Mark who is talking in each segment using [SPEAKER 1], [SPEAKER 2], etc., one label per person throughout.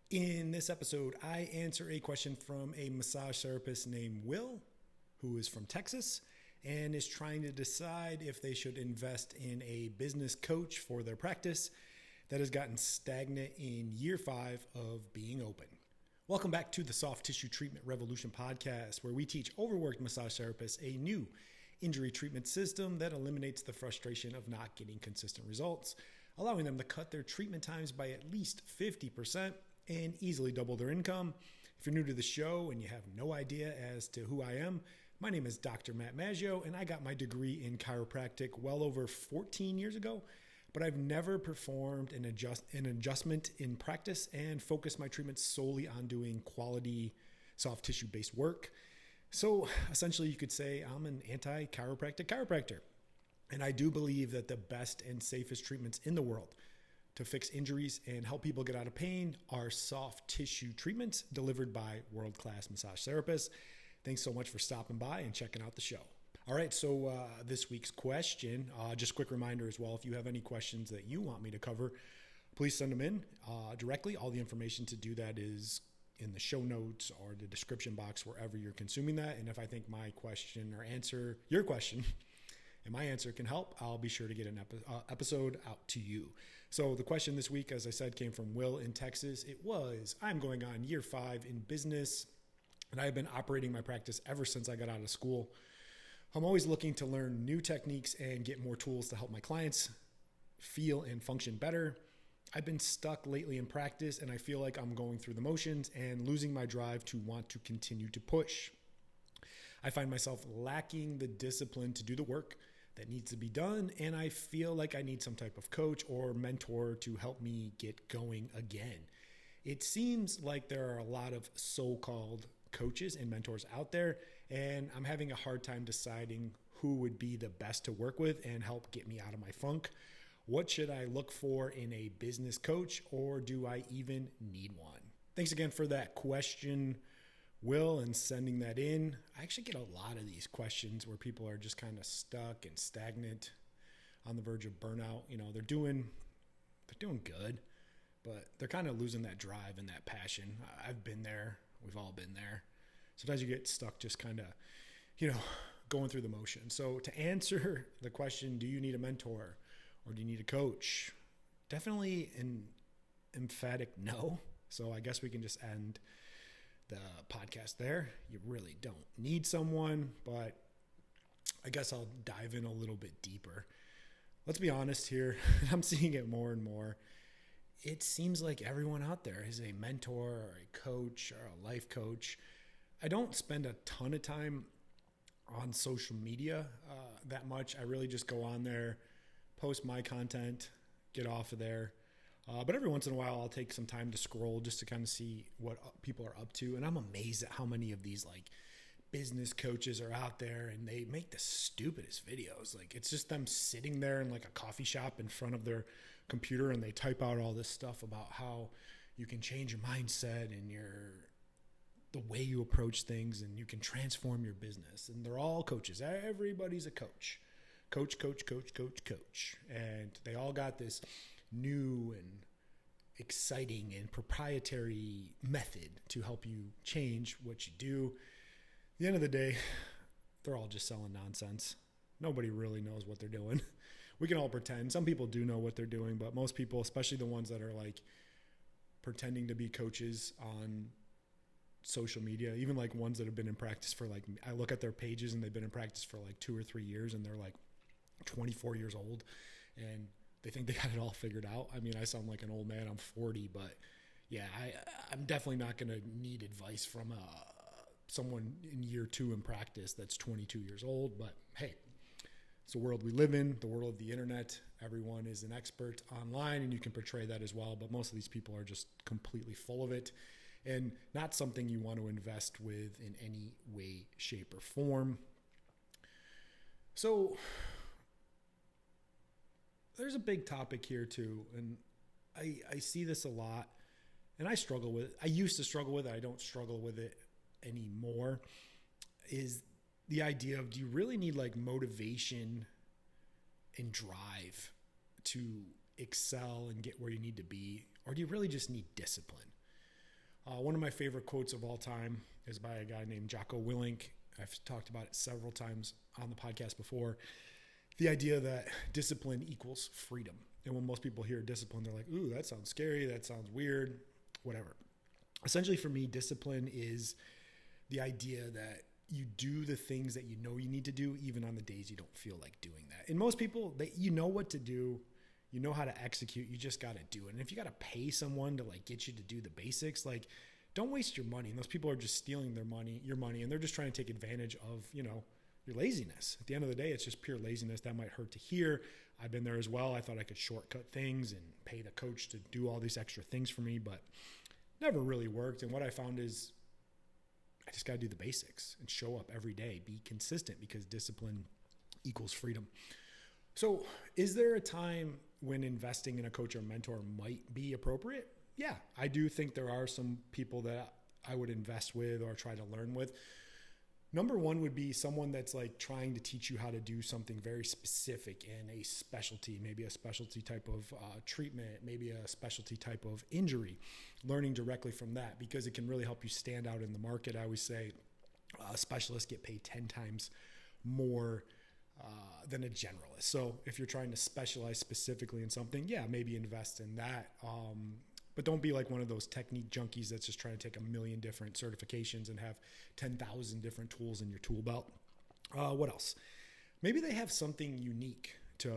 [SPEAKER 1] In this episode, I answer a question from a massage therapist named Will, who is from Texas and is trying to decide if they should invest in a business coach for their practice that has gotten stagnant in year 5 of being open. Welcome back to the Soft Tissue Treatment Revolution podcast, where we teach overworked massage therapists a new injury treatment system that eliminates the frustration of not getting consistent results, allowing them to cut their treatment times by at least 50% and easily double their income. If you're new to the show and you have no idea as to who I am, my name is Dr. Matt Maggio, and I got my degree in chiropractic well over 14 years ago, but I've never performed an adjustment in practice and focused my treatments solely on doing quality soft tissue-based work. So essentially, you could say I'm an anti-chiropractic chiropractor. And I do believe that the best and safest treatments in the world to fix injuries and help people get out of pain are soft tissue treatments delivered by world-class massage therapists. Thanks so much for stopping by and checking out the show. All right, so this week's question, just a quick reminder as well, if you have any questions that you want me to cover, please send them in directly. All the information to do that is in the show notes or the description box, wherever you're consuming that. And if I think my question or answer, your question, and my answer can help, I'll be sure to get an episode out to you. So the question this week, as I said, came from Will in Texas. It was, I'm going on year 5 in business, and I've been operating my practice ever since I got out of school. I'm always looking to learn new techniques and get more tools to help my clients feel and function better. I've been stuck lately in practice, and I feel like I'm going through the motions and losing my drive to want to continue to push. I find myself lacking the discipline to do the work that needs to be done, and I feel like I need some type of coach or mentor to help me get going again. It seems like there are a lot of so-called coaches and mentors out there, and I'm having a hard time deciding who would be the best to work with and help get me out of my funk. What should I look for in a business coach, or do I even need one? Thanks again for that question, Will, and sending that in. I actually get a lot of these questions where people are just kind of stuck and stagnant on the verge of burnout. You know, they're doing good, but they're kind of losing that drive and that passion. I've been there. We've all been there. Sometimes you get stuck just kind of, going through the motion. So to answer the question, do you need a mentor or do you need a coach? Definitely an emphatic no. So I guess we can just end the podcast there. You really don't need someone, but I guess I'll dive in a little bit deeper. Let's be honest here. I'm seeing it more and more. It seems like everyone out there is a mentor or a coach or a life coach. I don't spend a ton of time on social media that much. I really just go on there, post my content, get off of there. But every once in a while, I'll take some time to scroll just to kind of see what people are up to. And I'm amazed at how many of these business coaches are out there, and they make the stupidest videos. It's just them sitting there in a coffee shop in front of their computer, and they type out all this stuff about how you can change your mindset and the way you approach things, and you can transform your business. And they're all coaches. Everybody's a coach. Coach. And they all got this new and exciting and proprietary method to help you change what you do. At the end of the day, they're all just selling nonsense. Nobody really knows what they're doing. We can all pretend. Some people do know what they're doing, but most people, especially the ones that are pretending to be coaches on social media, even ones that have been in practice for I look at their pages and they've been in practice for 2 or 3 years, and they're 24 years old, and they think they got it all figured out. I mean, I sound like an old man. I'm 40, but yeah, I'm definitely not going to need advice from someone in year 2 in practice that's 22 years old. But hey, it's the world we live in, the world of the internet. Everyone is an expert online, and you can portray that as well. But most of these people are just completely full of it, and not something you want to invest with in any way, shape, or form. So there's a big topic here too, and I see this a lot, and I struggle with it. I used to struggle with it. I don't struggle with it anymore, is the idea of, do you really need motivation and drive to excel and get where you need to be? Or do you really just need discipline? One of my favorite quotes of all time is by a guy named Jocko Willink. I've talked about it several times on the podcast before. The idea that discipline equals freedom. And when most people hear discipline, they're like, ooh, that sounds scary. That sounds weird, whatever. Essentially for me, discipline is the idea that you do the things that you know you need to do, even on the days you don't feel like doing that. And most people, you know what to do. You know how to execute. You just got to do it. And if you got to pay someone to like get you to do the basics, like don't waste your money. And those people are just stealing your money, and they're just trying to take advantage of, your laziness. At the end of the day, it's just pure laziness. That might hurt to hear. I've been there as well. I thought I could shortcut things and pay the coach to do all these extra things for me, but never really worked. And what I found is I just got to do the basics and show up every day, be consistent, because discipline equals freedom. So is there a time when investing in a coach or mentor might be appropriate? Yeah, I do think there are some people that I would invest with or try to learn with. Number one would be someone that's like trying to teach you how to do something very specific in a specialty, maybe a specialty type of treatment, maybe a specialty type of injury, learning directly from that, because it can really help you stand out in the market. I always say specialists get paid 10 times more than a generalist. So if you're trying to specialize specifically in something, yeah, maybe invest in that. But don't be like one of those technique junkies that's just trying to take a million different certifications and have 10,000 different tools in your tool belt. What else? Maybe they have something unique to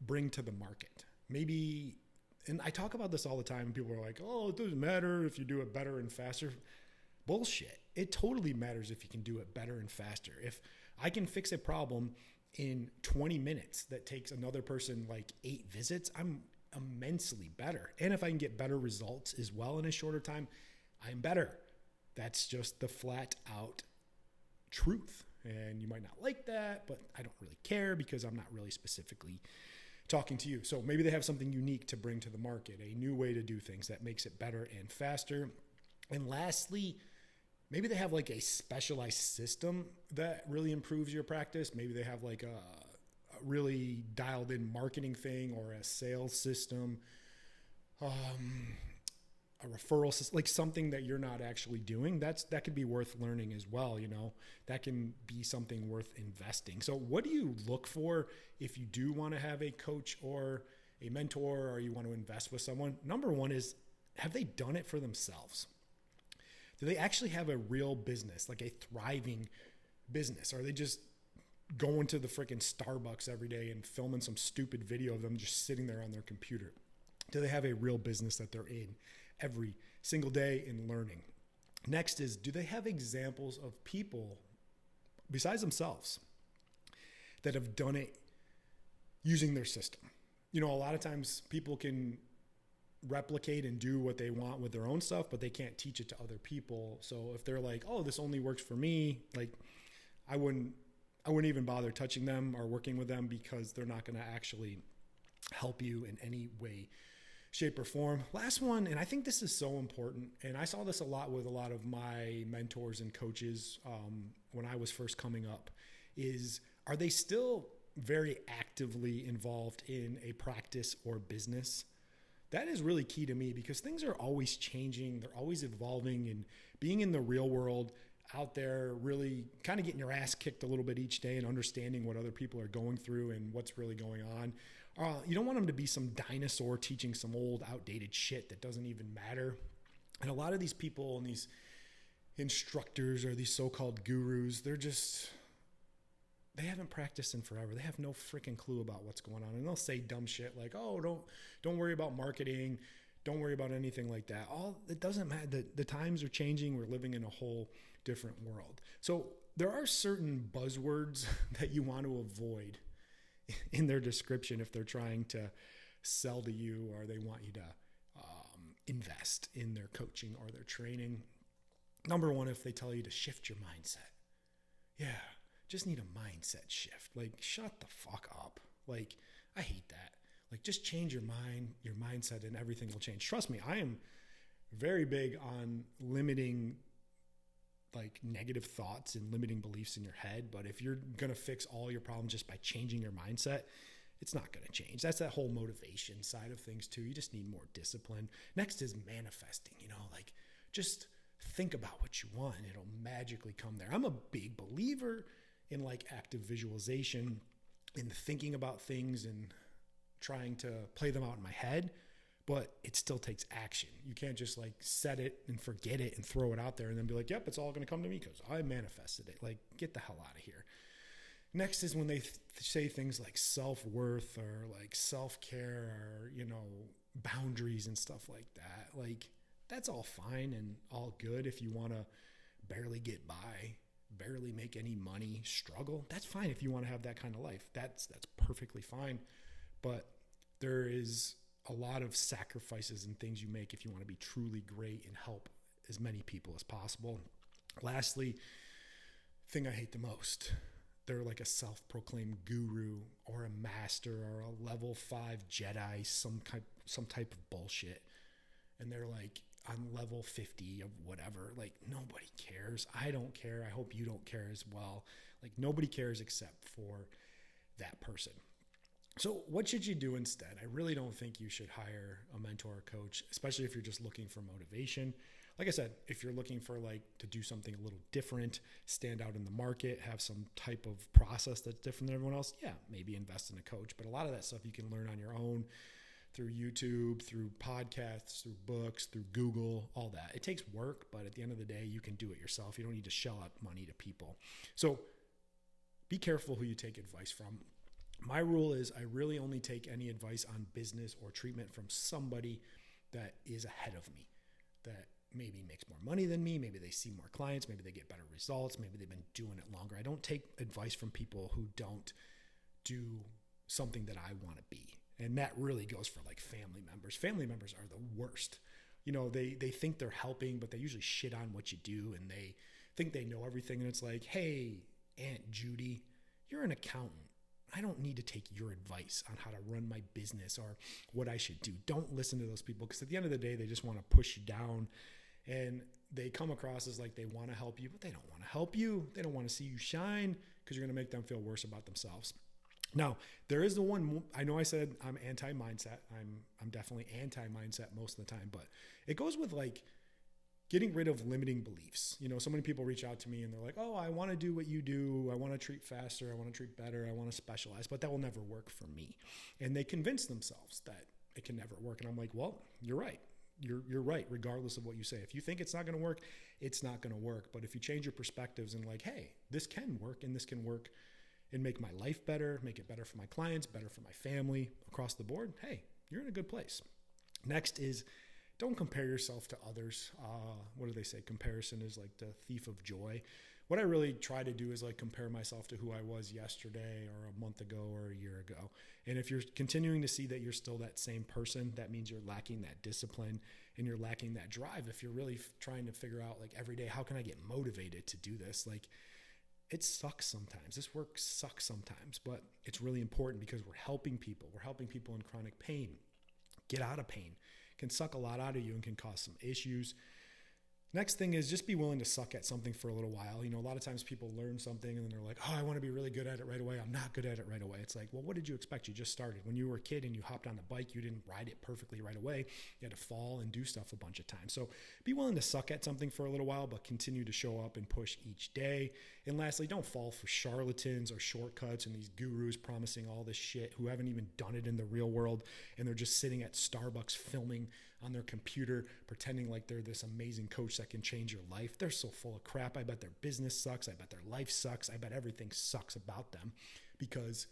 [SPEAKER 1] bring to the market. Maybe, and I talk about this all the time, and people are like, oh, it doesn't matter if you do it better and faster. Bullshit. It totally matters if you can do it better and faster. If I can fix a problem in 20 minutes that takes another person like 8 visits, I'm immensely better. And if I can get better results as well in a shorter time, I'm better. That's just the flat out truth. And you might not like that, but I don't really care because I'm not really specifically talking to you. So maybe they have something unique to bring to the market, a new way to do things that makes it better and faster. And lastly, maybe they have like a specialized system that really improves your practice. Maybe they have like a really dialed in marketing thing or a sales system, a referral system, like something that you're not actually doing. That could be worth learning as well. That can be something worth investing. So what do you look for if you do want to have a coach or a mentor, or you want to invest with someone? Number one is, have they done it for themselves? Do they actually have a real business, like a thriving business? Or are they just going to the freaking Starbucks every day and filming some stupid video of them just sitting there on their computer? Do they have a real business that they're in every single day and learning? Next is, do they have examples of people besides themselves that have done it using their system? A lot of times people can replicate and do what they want with their own stuff, but they can't teach it to other people. So if they're like, oh, this only works for me, like I wouldn't even bother touching them or working with them, because they're not going to actually help you in any way, shape, or form. Last one, and I think this is so important, and I saw this a lot with a lot of my mentors and coaches when I was first coming up, is, are they still very actively involved in a practice or business? That is really key to me, because things are always changing. They're always evolving, and being in the real world out there, really kind of getting your ass kicked a little bit each day and understanding what other people are going through and what's really going on. You don't want them to be some dinosaur teaching some old outdated shit that doesn't even matter. And a lot of these people and these instructors or these so-called gurus, they haven't practiced in forever. They have no freaking clue about what's going on. And they'll say dumb shit like, oh, don't worry about marketing. Don't worry about anything like that. It doesn't matter. The times are changing. We're living in a whole different world. So there are certain buzzwords that you want to avoid in their description if they're trying to sell to you, or they want you to invest in their coaching or their training. Number one, if they tell you to shift your mindset. Yeah, just need a mindset shift. Like, shut the fuck up. Like, I hate that. Like, just change your mind, your mindset, and everything will change. Trust me, I am very big on limiting like negative thoughts and limiting beliefs in your head. But if you're going to fix all your problems just by changing your mindset, it's not going to change. That's that whole motivation side of things too. You just need more discipline. Next is manifesting, like Just think about what you want and it'll magically come there. I'm a big believer in like active visualization, in thinking about things and trying to play them out in my head, but it still takes action. You can't just like set it and forget it and throw it out there and then be like, yep, it's all going to come to me because I manifested it. Like, get the hell out of here. Next is when they say things like self-worth or like self-care or, boundaries and stuff like that. Like, that's all fine and all good if you want to barely get by, barely make any money, struggle. That's fine if you want to have that kind of life. That's perfectly fine. But there is a lot of sacrifices and things you make if you want to be truly great and help as many people as possible. Lastly, thing I hate the most, they're like a self-proclaimed guru or a master or a level 5 Jedi, some type of bullshit. And they're like on level 50 of whatever. Like, nobody cares. I don't care. I hope you don't care as well. Like, nobody cares except for that person. So what should you do instead? I really don't think you should hire a mentor or coach, especially if you're just looking for motivation. Like I said, if you're looking for like to do something a little different, stand out in the market, have some type of process that's different than everyone else, yeah, maybe invest in a coach. But a lot of that stuff you can learn on your own through YouTube, through podcasts, through books, through Google, all that. It takes work, but at the end of the day, you can do it yourself. You don't need to shell out money to people. So be careful who you take advice from. My rule is I really only take any advice on business or treatment from somebody that is ahead of me, that maybe makes more money than me. Maybe they see more clients. Maybe they get better results. Maybe they've been doing it longer. I don't take advice from people who don't do something that I want to be. And that really goes for like family members. Family members are the worst. They think they're helping, but they usually shit on what you do and they think they know everything. And it's like, hey, Aunt Judy, you're an accountant. I don't need to take your advice on how to run my business or what I should do. Don't listen to those people because at the end of the day, they just want to push you down and they come across as like they want to help you, but they don't want to help you. They don't want to see you shine because you're going to make them feel worse about themselves. Now, there is the one, I know I said I'm anti-mindset. I'm definitely anti-mindset most of the time, but it goes with like getting rid of limiting beliefs. So many people reach out to me and they're like, oh, I want to do what you do. I want to treat faster. I want to treat better. I want to specialize, but that will never work for me. And they convince themselves that it can never work. And I'm like, well, you're right. You're right. Regardless of what you say, if you think it's not going to work, it's not going to work. But if you change your perspectives and like, hey, this can work and this can work and make my life better, make it better for my clients, better for my family across the board, hey, you're in a good place. Next is don't compare yourself to others. What do they say? Comparison is like the thief of joy. What I really try to do is like compare myself to who I was yesterday or a month ago or a year ago. And if you're continuing to see that you're still that same person, that means you're lacking that discipline and you're lacking that drive. If you're really trying to figure out like every day, how can I get motivated to do this? Like, it sucks sometimes. This work sucks sometimes, but it's really important because we're helping people. We're helping people in chronic pain get out of pain. It can suck a lot out of you and can cause some issues. Next thing is just be willing to suck at something for a little while. A lot of times people learn something and then they're like, oh, I want to be really good at it right away. I'm not good at it right away. It's like, well, what did you expect? You just started. When you were a kid and you hopped on the bike, you didn't ride it perfectly right away. You had to fall and do stuff a bunch of times. So be willing to suck at something for a little while, but continue to show up and push each day. And lastly, don't fall for charlatans or shortcuts and these gurus promising all this shit who haven't even done it in the real world. And they're just sitting at Starbucks filming on their computer, pretending like they're this amazing coach that can change your life. They're so full of crap. I bet their business sucks. I bet their life sucks. I bet everything sucks about them because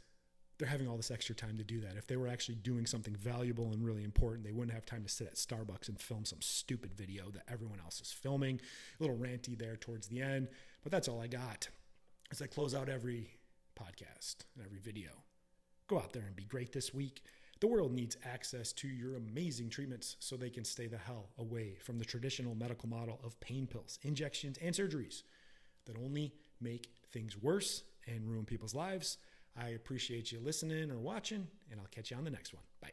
[SPEAKER 1] they're having all this extra time to do that. If they were actually doing something valuable and really important, they wouldn't have time to sit at Starbucks and film some stupid video that everyone else is filming. A little ranty there towards the end, but that's all I got. As I close out every podcast and every video, go out there and be great this week. The world needs access to your amazing treatments so they can stay the hell away from the traditional medical model of pain pills, injections, and surgeries that only make things worse and ruin people's lives. I appreciate you listening or watching, and I'll catch you on the next one. Bye.